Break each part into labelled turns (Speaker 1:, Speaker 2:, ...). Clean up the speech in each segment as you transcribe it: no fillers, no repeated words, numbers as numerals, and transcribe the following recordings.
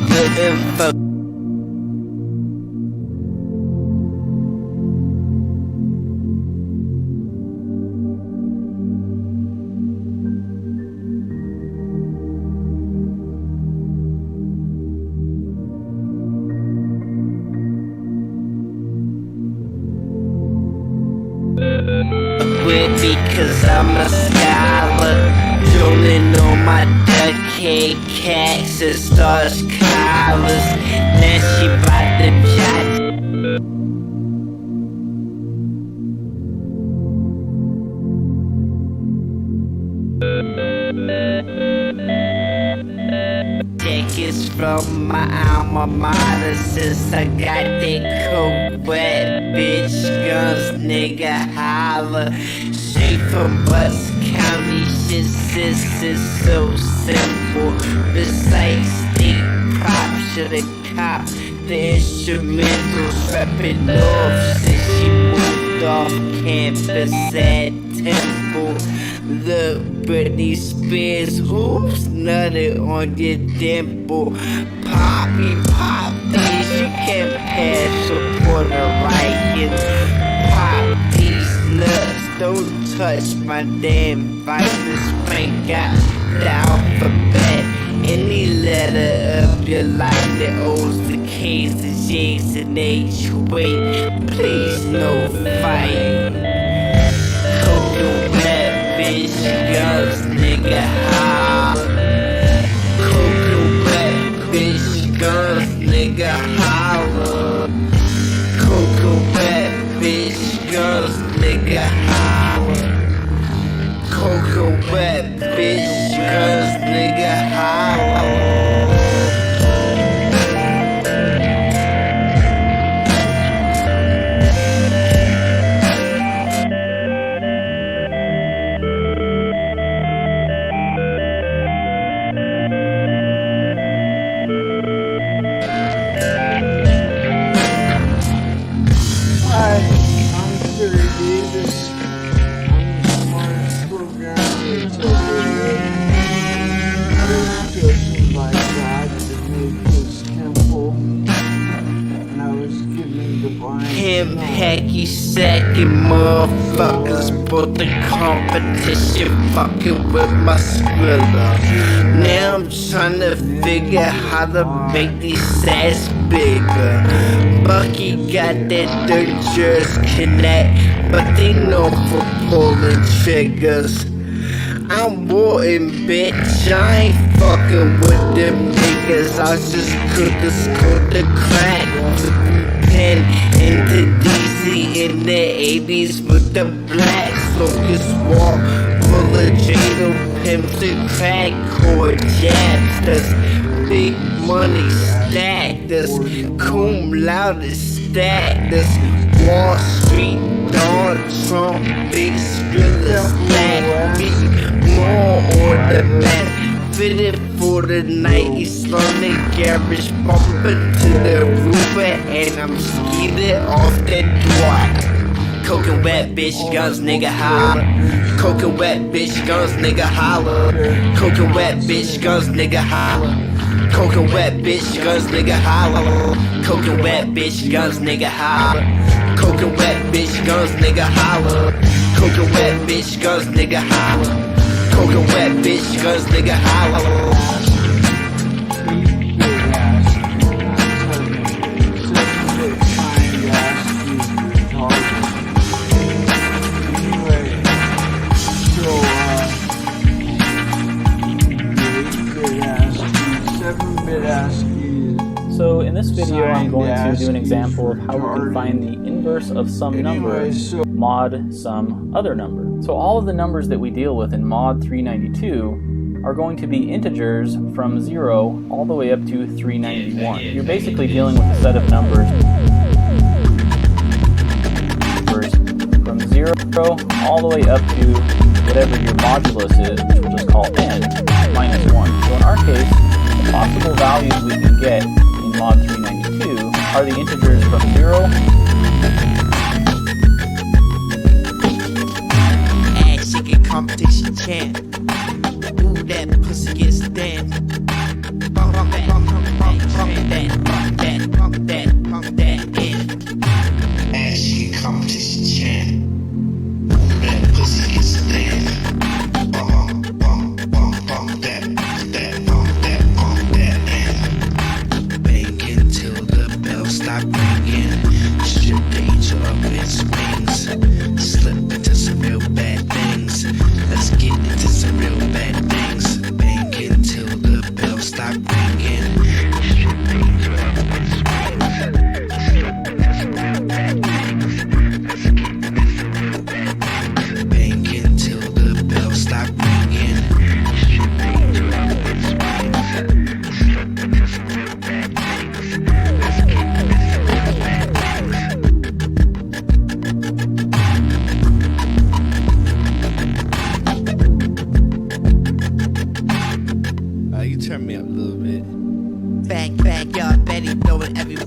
Speaker 1: the info. With because I'm a scholar, drooling on my decade cats and stars collars. Now she bout to chat. Tickets from my alma mater since I got that coke wet. Bitch guns, nigga holla. Straight from Butts County, shit is so simple. Besides state props, should've cop the instrumentals. Reppin' off since she moved off campus at Temple. Look, Britney Spears, oops, nutted on your dimple. Poppy, pop these, you can't pass a Puerto Rican. Pop these nuts, don't touch my damn vices. Spank out the alphabet. Any letter of your life that owes the K's, the J's, and H. Wait, please no fight. Bitch, guns, nigga, holla. Cocoa wet, bitch, guns, nigga, holla. Cocoa wet, bitch, guns, nigga, holla. Cocoa wet, bitch, guns, nigga, holla. Him hacky sacking motherfuckers, both the competition fucking with my Skrilla. Now I'm trying to figure how to make these ass bigger. Bucky got that dangerous connect, but they know for pulling triggers. I'm warring, bitch, I ain't fucking with them niggas. I just cook the crack. Into DC in the 80s with the black focus wall full of Jado pimps and crack core jabs. That's big money stacked. That's cum laude stacked. That's Wall Street, Donald Trump, big Skrilla stack. Be more on the map. Fitted for the night, he's slowly garish, bumping to the roof, and I'm skeeted off that door. Coke and wet, bitch, guns, nigga, holla. Coke and wet, bitch, guns, nigga, holla. Coke and wet, bitch, guns, nigga, holla. Coke and wet, bitch, guns, nigga, holla. Coke and wet, bitch, guns, nigga, holla. Coke and wet, bitch, guns, nigga, holla. Coke and wet, bitch, guns, nigga, holla. Coke and wet, bitch, guns, nigga, holla.
Speaker 2: So in this video I'm going to do an example of how we can find the inverse of some number mod some other number. So all of the numbers that we deal with in mod 392 are going to be integers from 0 all the way up to 391. You're basically dealing with a set of numbers from 0 all the way up to whatever your modulus is, which we'll just call n minus 1. So in our case, the possible values we can get in mod 392 are the integers from 0
Speaker 1: competition champ. Ooh, that pussy gets stamped.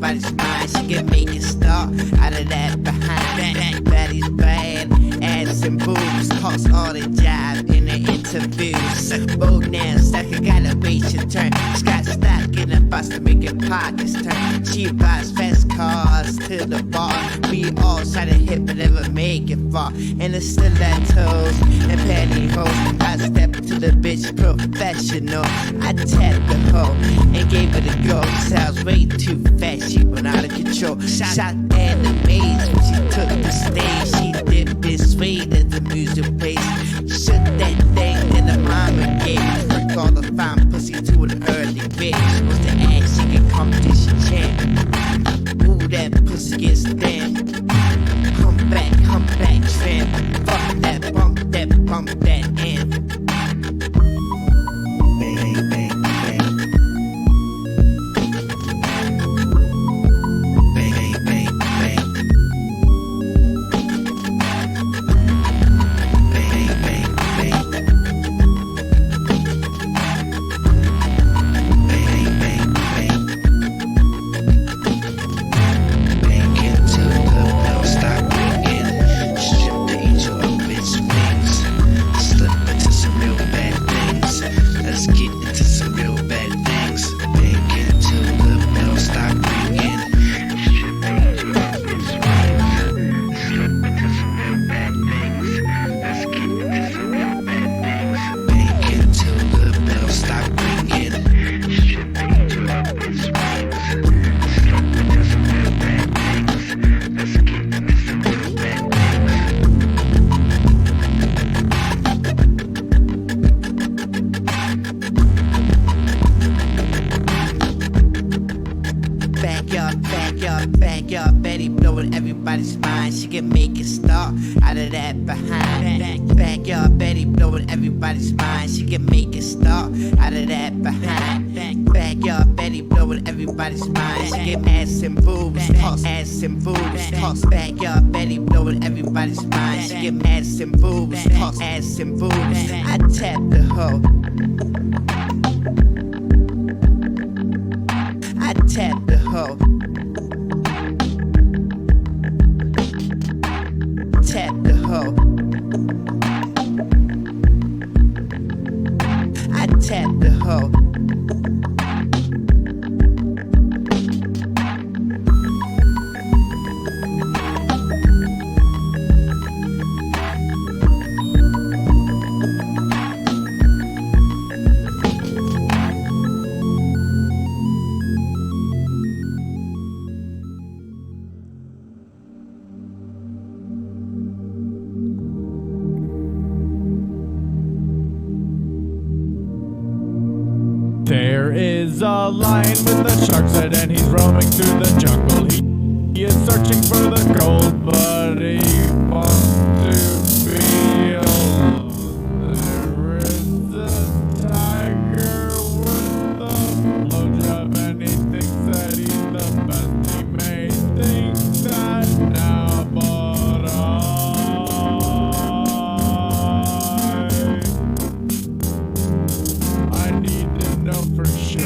Speaker 1: everybody's mind. She can make a star out of that behind. Daddy's bad, ass and boobs, cost all the job in the interviews. Bold now, sucker, gotta wait your turn. Scott stock in the bus to make your pockets turn. She buys fast cars to the bar. We all try to hit but never make it far. And the stilettos and pantyhose. I step to the bitch professional. I tapped the hoe and gave her the go. Sounds way too fast, she went out of control. Shot at the maze when she took the stage. She dipped this way as the music plays. Shook that thing that the mama gave. Worked all the fine pussy to an early bitch. Was the ass she can competition champ. Ooh, that pussy gets damn. Come back, tramp. Fuck that, bump that amp. Bang, bang, bang. Bang, bang, bang. Bang, bang, bang. Bang, bang, bang. Bang into the bell, stop ringing. Strip the angel of its wings. Slip into some real bad things. Let's get into some real bad things. Bang into the bell, stop ringing. Strip the angel of its wings. Slip into some real bad things. Let's get into some real bad things. Bang into the bell, stop ringing. Strip the angel of its wings. Slip into some real bad things. Let's get into some real bad things. Backyard, Betty blowing everybody's mind. She can make a star out of that behind. Backyard, Betty blowing everybody's mind. She can make a star out of that behind. Backyard, Betty blowing everybody's mind. She get ass and boobs, toss ass and boobs, toss. Backyard, Betty blowing everybody's mind. She get ass and boobs, toss ass and boobs. I tap the hoe. I tap the hoe. Tap the hoe. I tap the hoe.
Speaker 3: There is a lion with a shark's head and he's roaming through the jungle. He is searching for the gold, but he wants to feel. There is a tiger with a blowjob and he thinks that he's the best. He may think that now, but I need to know for sure.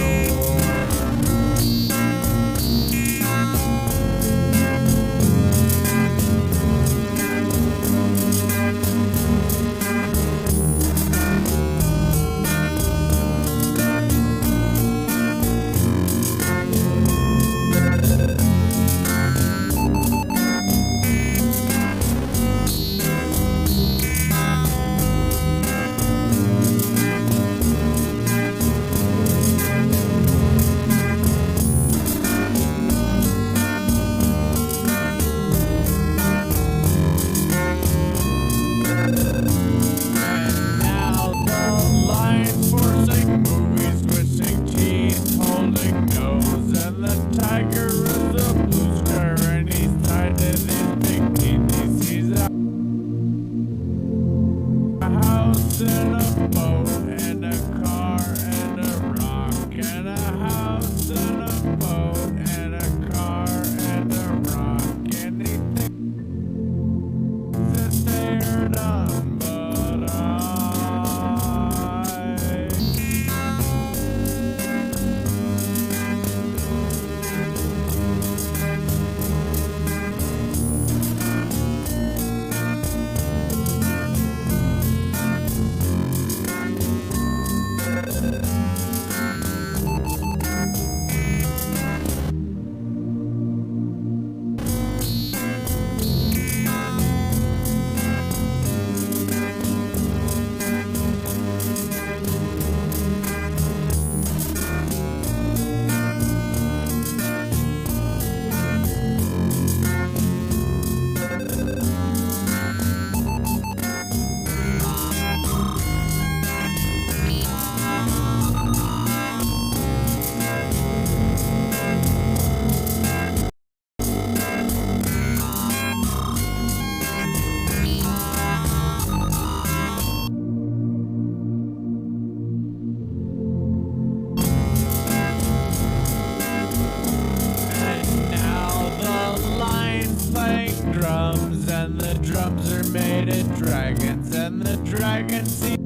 Speaker 3: dragon sea.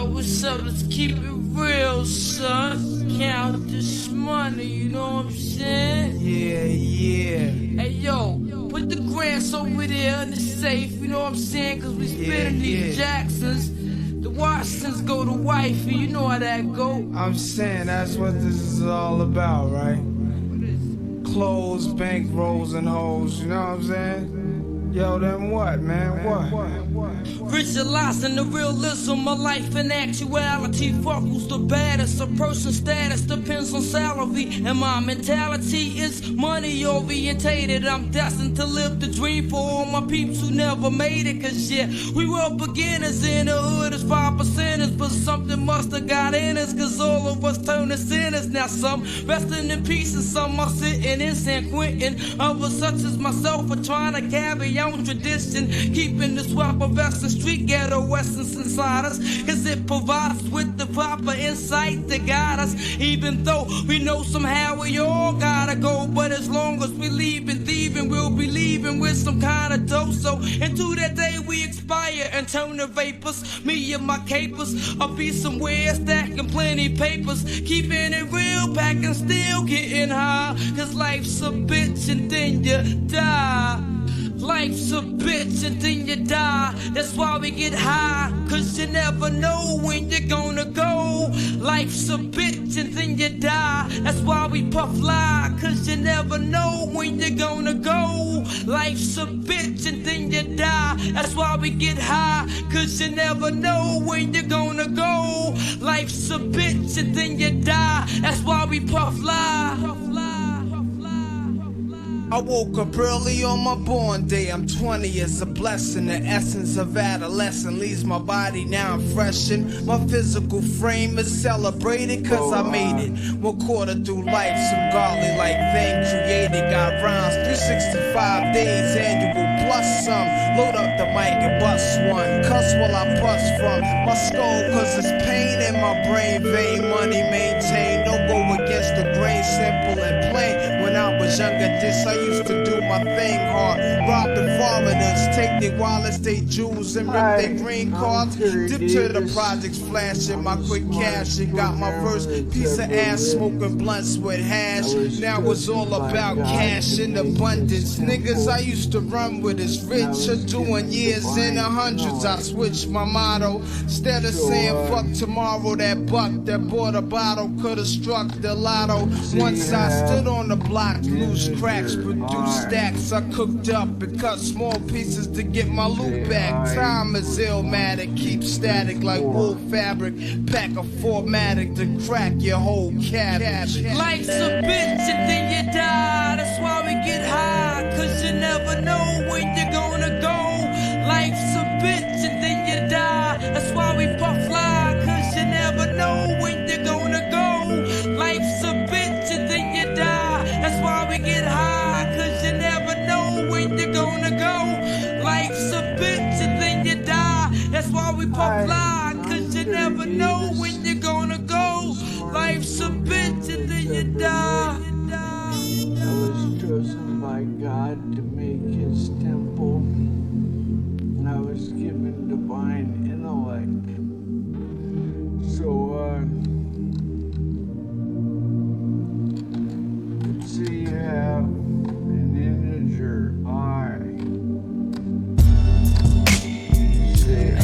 Speaker 1: What's up? Let's keep it real, son. Count this money, you know what I'm saying? Yeah. Hey, yo, put the grants over there in the safe, you know what I'm saying? Cause we spending these Jacksons. The Washingtons go to wifey, you know how that go.
Speaker 4: I'm saying that's what this is all about, right? Clothes, bank rolls, and hoes, you know what I'm saying? Yo, then what, man? What?
Speaker 1: Visualizing the realism of life and actuality. Fuck who's the baddest. A person's status depends on salary. And my mentality is money orientated. I'm destined to live the dream for all my peeps who never made it. Cause yeah, we were beginners in the hood as 5%ers. But something must have got in us. Cause all of us turn to sinners. Now some resting in peace and some are sitting in San Quentin. Others such as myself are trying to carry on tradition. Keeping this rapper vest and street ghetto essence inside us. Cause it provides us with the proper insight to guide us. Even though we know somehow we all gotta go. But as long as we leave and thieving, we'll be leaving with some kind of dough. So into that day we expire and turn to vapors. Me and my capers, I'll be somewhere stacking plenty papers. Keeping it real, packing still getting high. Cause life's a bitch and then you die. Life's a bitch and then you die. That's why we get high. Cause you never know when you're gonna go. Life's a bitch and then you die. That's why we puff lie. Cause you never know when you're gonna go. Life's a bitch and then you die. That's why we get high. Cause you never know when you're gonna go. Life's a bitch and then you die. That's why we puff lie.
Speaker 4: I woke up early on my born day. I'm 20, it's a blessing. The essence of adolescence leaves my body now I'm freshened. My physical frame is celebrated cause I made it. 1/4 through life, some godly like thing created. Got rhymes, 365 days annual plus some. Load up the mic and bust one. Cuss while I bust from my skull cause it's pain in my brain vein. Money maintained, don't go against the grain, simple and plain. When I was younger, this I used to do my thing hard. Robbing foreigners, take their wallets, they jewels, and rip their green cards. Dip to the projects, flashing my quick cash. And got my first piece of ass, smoking blunts with hash. Now it's all about cash in abundance. Niggas I used to run with is rich, are doing years in the hundreds. I switched my motto. Instead of saying fuck tomorrow, that buck that bought a bottle could've struck the lotto. Once I stood on the block, loose cracks, produce stacks. I cooked up and cut small pieces to get my loot back. Time is illmatic, keep static like wool fabric. Pack a formatic to crack your whole cabbage.
Speaker 1: Life's a bitch and then you die. That's why we get high. Cause you never know when you're gonna go. Life's a bitch and then you die. That's why we puff fly. Cause you never know when you're gonna go. Life's a bitch and then you die. That's why we get high. Cause you never know when you're gonna go. Life's a bitch and then you die. That's why we puff fly. Cause you never know when you're gonna go. Life's a bitch and then you die.
Speaker 5: I was chosen by God to make his temple, and I was given divine intellect. So, let's see, you have an integer I. Say I.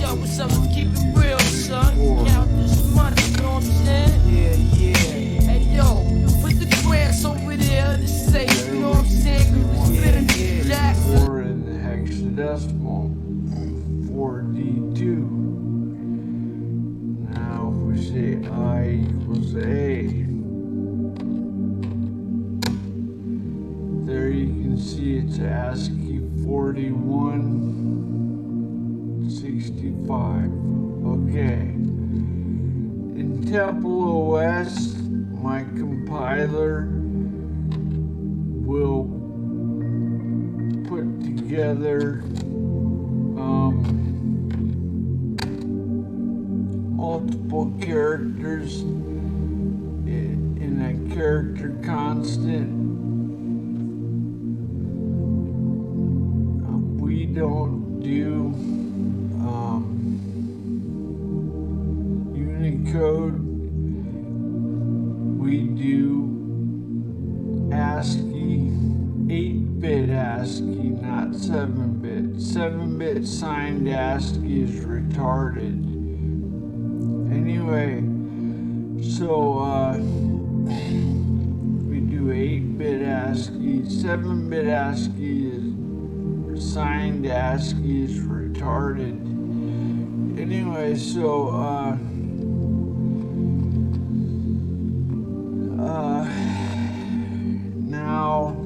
Speaker 1: Yo, what's up? Let's keep it real, son. Count this money, you know what I'm saying?
Speaker 4: Yeah.
Speaker 1: Hey, yo, put the grants over there in the safe, you know what I'm saying? Cause we spinning these Jacksons.
Speaker 5: 4 in the hexadecimal, 4D2. Now if we say I equals A, there you can see it's ASCII 4165. Okay. In Temple OS, my compiler will together multiple characters in a character constant. We don't do Unicode. We do ASCII, 8-bit ASCII, not 7-bit. 7-bit signed ASCII is retarded. Anyway, so we do 8-bit ASCII, 7-bit ASCII is signed ASCII is retarded. Anyway, so now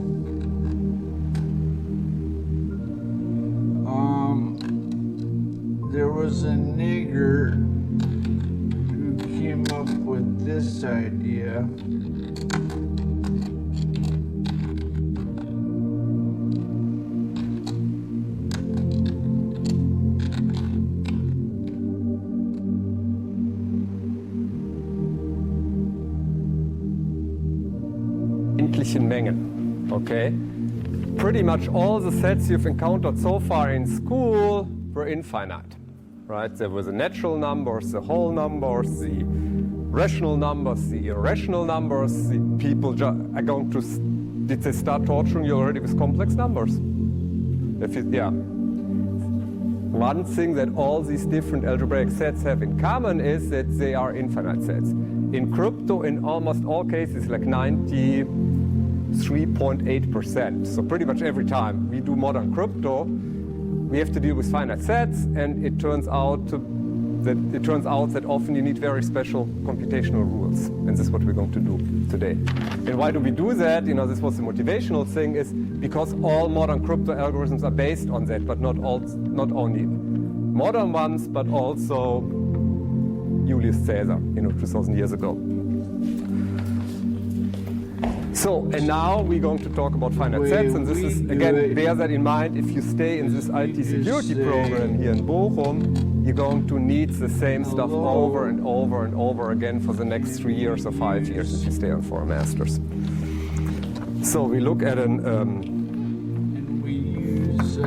Speaker 5: there was a nigger who came up with this idea.
Speaker 6: Mengen, okay? Pretty much all the sets you've encountered so far in school were infinite, right? There were the natural numbers, the whole numbers, the rational numbers, the irrational numbers. The people are going to, did they start torturing you already with complex numbers? Yeah. One thing that all these different algebraic sets have in common is that they are infinite sets. In crypto, in almost all cases, like 93.8%. So pretty much every time we do modern crypto, we have to deal with finite sets, and it turns out that often you need very special computational rules, and this is what we're going to do today. And why do we do that? You know, this was the motivational thing, is because all modern crypto algorithms are based on that, but not only modern ones, but also Julius Caesar, 2000 years ago. So, and now we're going to talk about finite sets, and this is, again, bear that in mind. If you stay in this IT security program here in Bochum, you're going to need the same stuff over and over and over again for the next 3 years or 5 years if you stay on 4 masters. So we look at an
Speaker 5: and we use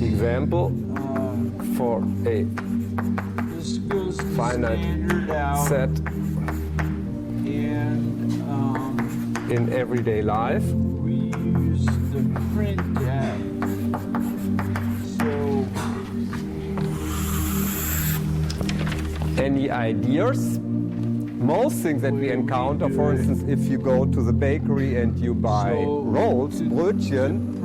Speaker 6: example for a finite set in everyday life.
Speaker 5: We use the printf. So,
Speaker 6: any ideas? Most things that we encounter, for instance, if you go to the bakery and you buy rolls, Brötchen,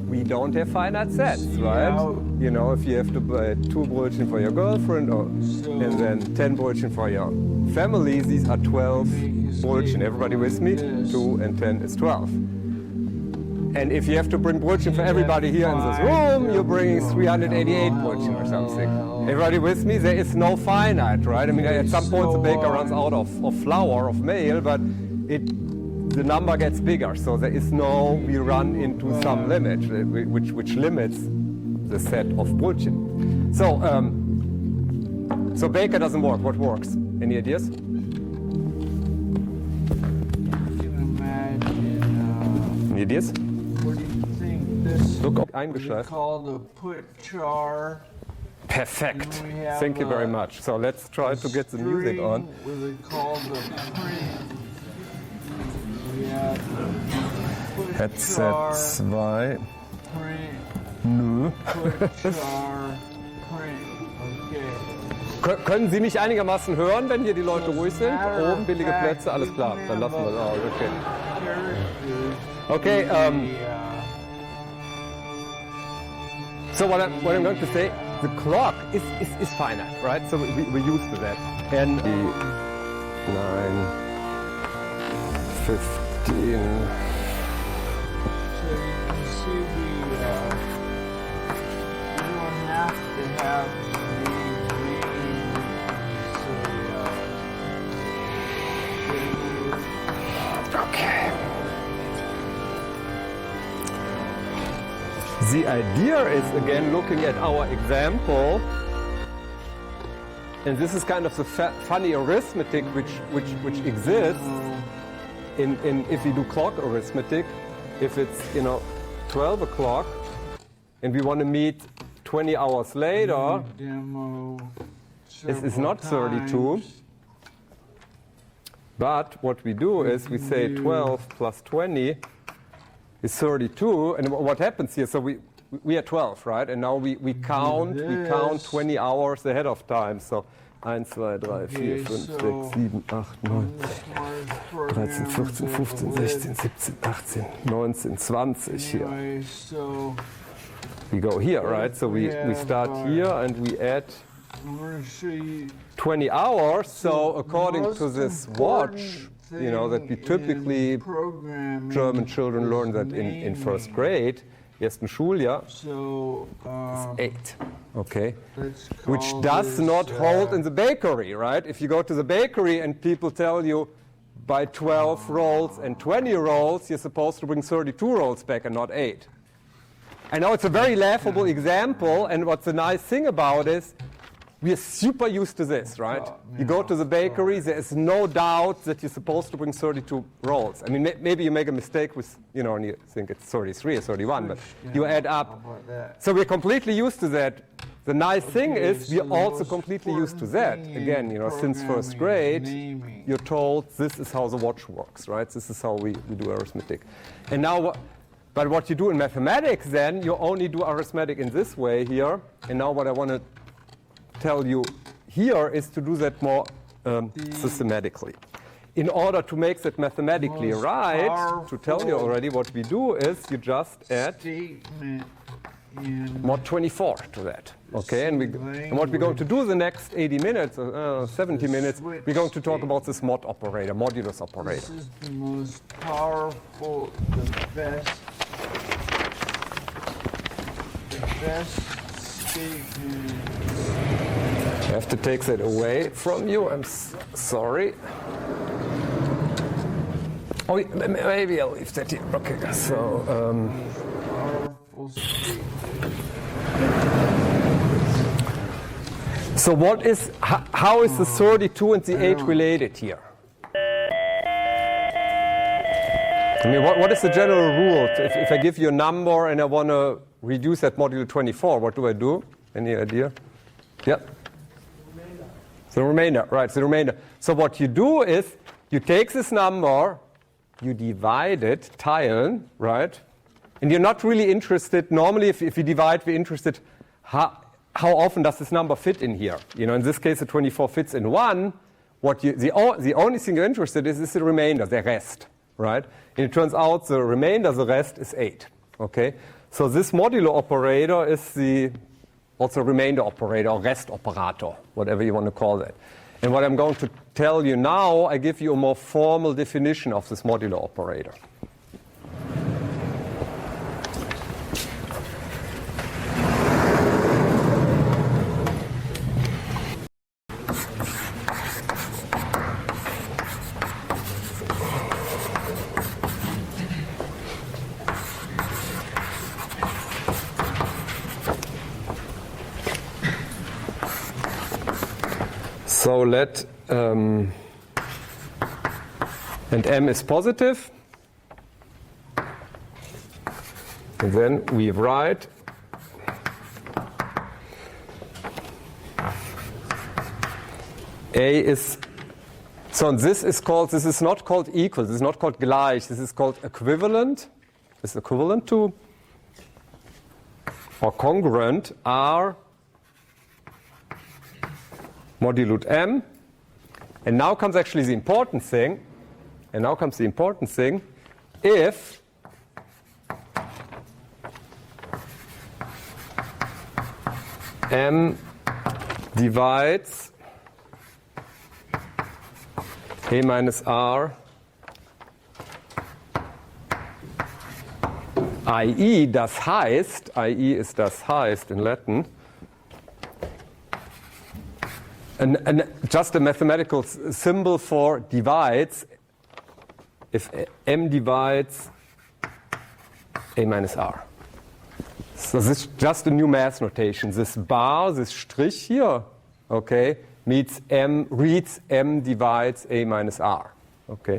Speaker 6: we don't have finite sets, right? You know, if you have to buy 2 Brötchen for your girlfriend, and then 10 Brötchen for your family, these are 12 Brötchen. Everybody with me? 2 and 10 is 12. And if you have to bring Brötchen for everybody here in this room, you're bringing 388 Brötchen or something. Everybody with me? There is no finite, right? I mean, at some point the baker runs out of flour, of meal, but the number gets bigger. So there is no, we run into some limit, which limits the set of Brötchen. So baker doesn't work. What works? Any ideas? Any ideas?
Speaker 5: what do you think this
Speaker 6: Look,
Speaker 5: we
Speaker 6: eingeschleift.
Speaker 5: call the put char?
Speaker 6: Perfect.
Speaker 5: And we have
Speaker 6: Thank you very much. So let's try to get the music on.
Speaker 5: What we call the print. We have put
Speaker 6: Headset
Speaker 5: char,
Speaker 6: 2.
Speaker 5: print,
Speaker 6: Nö.
Speaker 5: put char, print. Okay.
Speaker 6: Können Sie mich einigermaßen hören, wenn hier die Leute ruhig sind? Oben billige Plätze, alles klar. Dann lassen wir es aus. Okay. Okay. So what I'm going to say, the clock is finite, right? So we're used to that. And 9, 15.
Speaker 5: So you can see we don't have to have
Speaker 6: the idea is, again, looking at our example, and this is kind of the funny arithmetic which exists in if we do clock arithmetic. If it's 12 o'clock and we want to meet 20 hours later, this is not 32. But what we do is we say 12 plus 20 is 32, and what happens here? So we are 12, right? And now we count 20 hours ahead of time. So 1, 2, 3, 4, 5, 6, 7, 8, 9, 13, 14, 15, 16, 17, 18, 19, 20 here. We go here, right? So we start here and we add 20 hours. So according to this watch, that we typically, German children learn that in first grade, ersten Schuljahr, is 8, okay? Which does not hold in the bakery, right? If you go to the bakery and people tell you by 12 rolls and 20 rolls, you're supposed to bring 32 rolls back and not 8. I know it's a very laughable example, and what's the nice thing about it is we are super used to this, right? You go to the bakery, there is no doubt that you're supposed to bring 32 rolls. I mean, maybe you make a mistake with, and you think it's 33 or 31, but you add up. So we're completely used to that. The nice thing is we're also completely used to that. Again, since first grade, you're told this is how the watch works, right? This is how we do arithmetic. And now, but what you do in mathematics then, you only do arithmetic in this way here. And now what I want to tell you here is to do that more systematically. In order to make that mathematically right, to tell you already what we do is you just add mod 24 to that. Okay, and what we're going to do the next 80 minutes, 70 minutes, we're going to talk about this mod operator, modulus operator.
Speaker 5: This is the most powerful, the best statement.
Speaker 6: I have to take that away from you. I'm sorry. Oh, maybe I'll leave that here. Okay, so. So what is, how is the 32 and the 8 related here? I mean, what is the general rule? If I give you a number and I want to reduce that modulo 24, what do I do? Any idea? Yeah. The remainder, right, the remainder. So what you do is, you take this number, you divide it, teilen, right? And you're not really interested, normally if you divide, we're interested, how often does this number fit in here? In this case, the 24 fits in 1. The only thing you're interested in is the remainder, the rest, right? And it turns out the remainder, the rest is 8, okay? So this modulo operator is also remainder operator or rest operator, whatever you want to call that. And what I'm going to tell you now, I give you a more formal definition of this modulo operator. So let, and m is positive, and then we write A is, so this is not called equal, this is not called gleich, this is called equivalent. It's equivalent to, or congruent, R modulo m. And now comes actually the important thing. If m divides a minus r, i.e. das heißt, i.e. is das heißt in Latin, and just a mathematical symbol for divides, if m divides a minus r. So this is just a new math notation. This bar, this strich here, okay, reads m divides a minus r, okay.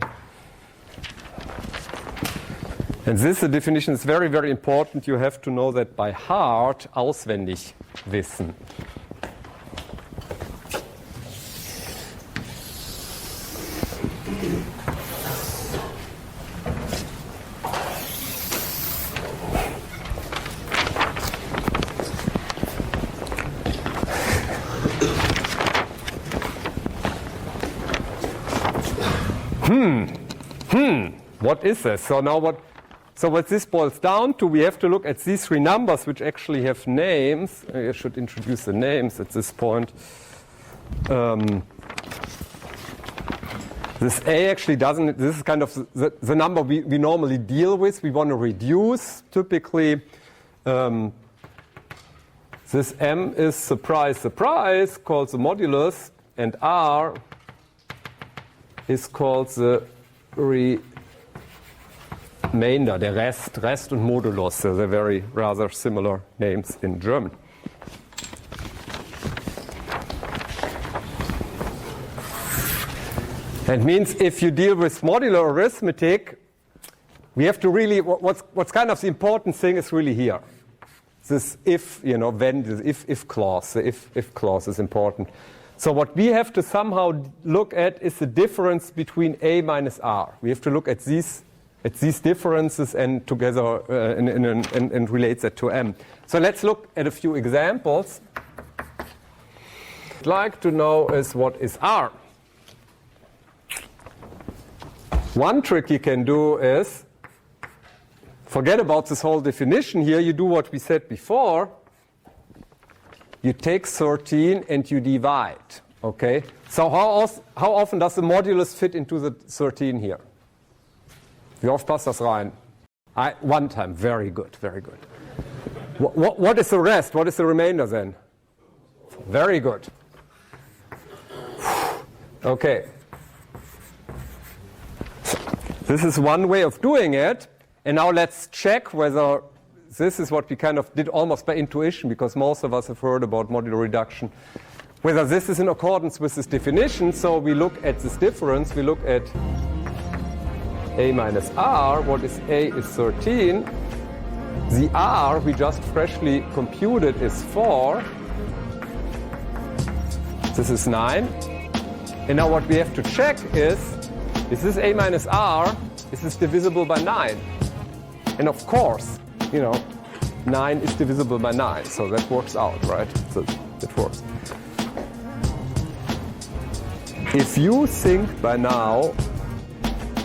Speaker 6: And this is a definition is very, very important. You have to know that by heart, auswendig wissen. What is this? So now what this boils down to, we have to look at these three numbers which actually have names. I should introduce the names at this point. This A actually doesn't, this is kind of the number we normally deal with. We want to reduce. Typically, this M is surprise, surprise, called the modulus, and R is called the remainder, der Rest und Modulus. So they're very rather similar names in German. That means if you deal with modular arithmetic, we have to really, what's kind of the important thing is really here. This if, when, this if clause, the if clause is important. So what we have to somehow look at is the difference between A minus R. We have to look at these differences and together and relate that to M. So let's look at a few examples. What I'd like to know is what is R. One trick you can do is forget about this whole definition here. You do what we said before. You take 13 and you divide. Okay? So how often does the modulus fit into the 13 here? Wie oft passt das rein? One time. Very good, very good. What is the rest? What is the remainder then? Very good. Okay. This is one way of doing it. And now let's check whether this is what we kind of did almost by intuition, because most of us have heard about modular reduction, whether this is in accordance with this definition. So we look at this difference. We look at A minus R. What is A is 13. The R we just freshly computed is 4. This is 9. And now what we have to check is this A minus R, is this divisible by 9? And of course, 9 is divisible by 9. So that works out, right? So that works. If you think by now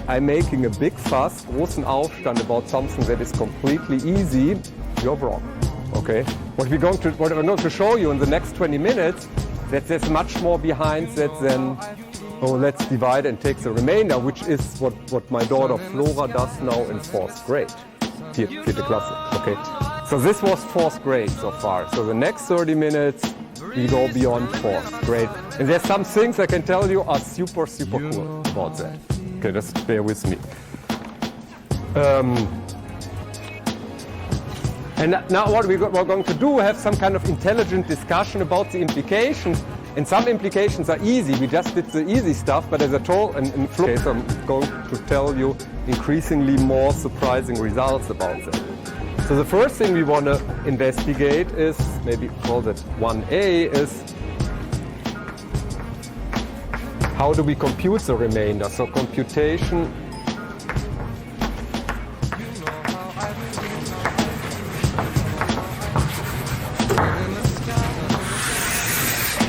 Speaker 6: I'm making a big fuss, großen Aufstand about something that is completely easy, you're wrong. Okay? What we're going to show you in the next 20 minutes, that there's much more behind that than, let's divide and take the remainder, which is what my daughter Flora does now in 4th grade. Vierte Klasse. Okay? So this was 4th grade so far. So the next 30 minutes, we go beyond 4th grade. And there's some things I can tell you are super, super cool about that. Okay, just bear with me. And now what we're going to do, have some kind of intelligent discussion about the implications. And some implications are easy. We just did the easy stuff, but as I told in case, I'm going to tell you increasingly more surprising results about that. So the first thing we want to investigate is, maybe call that 1A, is how do we compute the remainder? So computation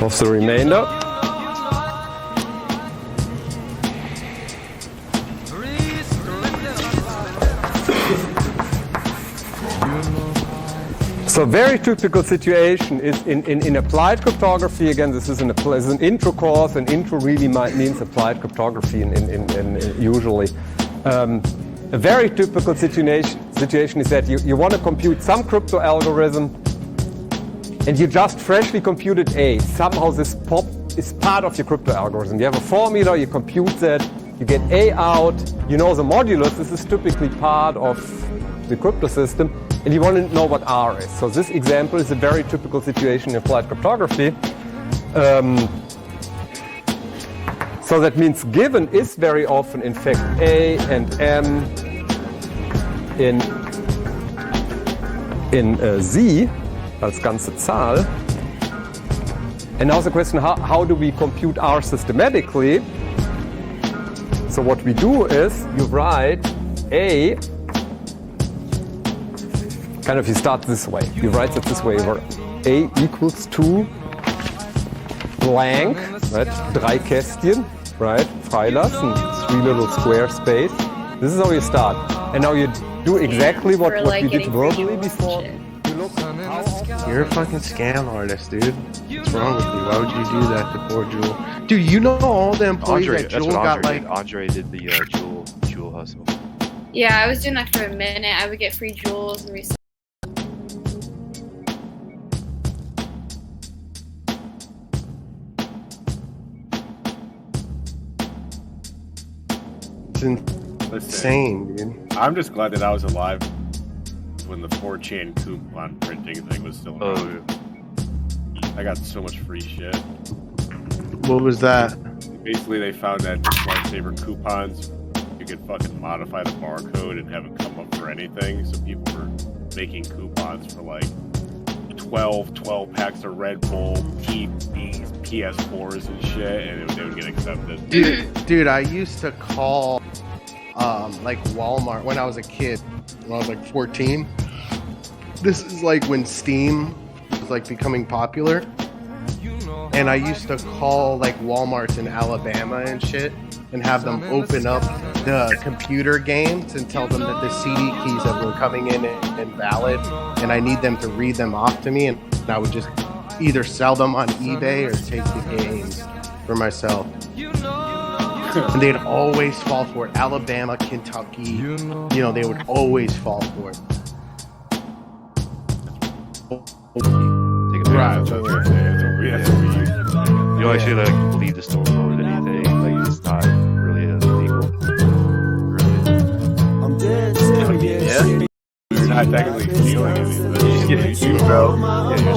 Speaker 6: of the remainder. So very typical situation is in applied cryptography. Again, this is an intro course, and intro really means applied cryptography usually. A very typical situation is that you want to compute some crypto algorithm, and you just freshly computed A. Somehow this pop is part of your crypto algorithm. You have a formula, you compute that, you get A out, you know the modulus. This is typically part of the crypto system. and you want to know what R is. So this example is a very typical situation in applied cryptography. So that means given is very often in fact A and M in Z als ganze Zahl. And now the question, how do we compute R systematically? So what we do is you write A, kind of you start this way. You write it this way, where A equals to blank, right? 3 Kästchen, right? Freilassen, 3 little square space. This is how you start. And now you do exactly what you did verbally before.
Speaker 7: You're a fucking scam artist, dude. What's wrong with you? Why would you do that to poor Jewel? Dude, you know all the employees at Jewel got like...
Speaker 8: Andre did the Jewel hustle.
Speaker 9: Yeah, I was doing that for a minute. I would get free jewels and resell.
Speaker 7: It's insane, dude.
Speaker 10: I'm just glad that I was alive when the 4chan coupon printing thing was still around. I got so much free shit.
Speaker 7: What was that?
Speaker 10: Basically, they found that the Smart Saver coupons, you could fucking modify the barcode and have it come up for anything. So people were making coupons for like 12 packs of Red Bull, TVs, PS4s and shit, and they would get accepted.
Speaker 7: Dude, I used to call like Walmart when I was a kid, when I was like 14. This is like when Steam was like becoming popular. And I used to call like Walmarts in Alabama and shit and have them open up the computer games and tell them that the CD keys have been coming in invalid and I need them to read them off to me, and I would just either sell them on eBay or take the games for myself. And they'd always fall for it. Alabama, Kentucky, you know, they would always fall for it.
Speaker 8: Right. You always should like believe the story more than anything. Like it's not really illegal.
Speaker 3: I'm dead.
Speaker 10: Yeah. You're not technically stealing anything. You bro. Yeah,